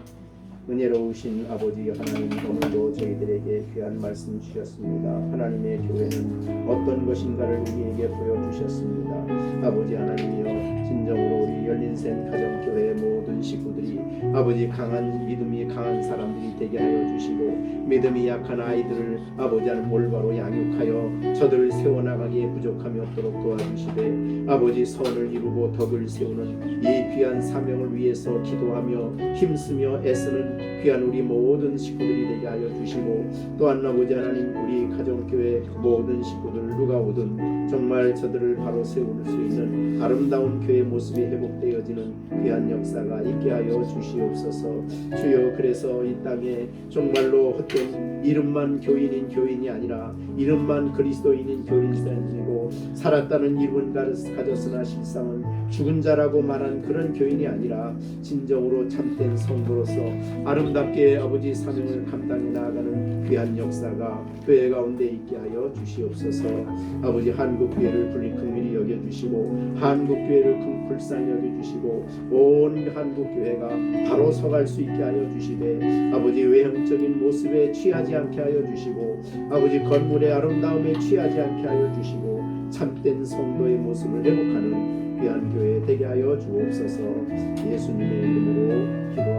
은혜로우신 아버지 하나님, 오늘도 저희들에게 귀한 말씀 주셨습니다. 하나님의 교회는 어떤 것인가를 우리에게 보여주셨습니다. 아버지 하나님이여, 진정으로 우리 열린생 가정교회 모든 식구들이 아버지 강한 믿음이 강한 사람들이 되게 하여 주시고, 믿음이 약한 아이들을 아버지 하나님 올바로 양육하여 저들을 세워나가기에 부족함이 없도록 도와주시되, 아버지 선을 이루고 덕을 세우는 이 귀한 사명을 위해서 기도하며 힘쓰며 애쓰는 귀한 우리 모든 식구들이 되게 하여 주시고, 또한 아버지 하나님 우리 가정교회 모든 식구들 누가 오든 정말 저들을 바로 세울 수 있는 아름다운 교회 모습이 회복되어지는 귀한 역사가 있게 하여 주시옵소서. 주여, 그래서 이 땅에 정말로 헛된 이름만 교인인 교인이 아니라 이름만 그리스도인인 교인이고 살았다는 이름은 가졌으나 실상은 죽은 자라고 말한 그런 교인이 아니라 진정으로 참된 성도로서 아름답게 아버지 사명을 감당해 나아가는 귀한 역사가 교회 가운데 있게 하여 주시옵소서. 아버지 한국교회를 불리 긍휼히 여겨주시고 한국교회를 불쌍히 여겨주시고 온 한국교회가 바로 서갈 수 있게 하여 주시되, 아버지 외형적인 모습에 취하지 않게 하여 주시고 아버지 건물의 아름다움에 취하지 않게 하여 주시고 참된 성도의 모습을 회복하는 귀한 교회 되게 하여 주옵소서. 예수님의 이름으로 기도합니다.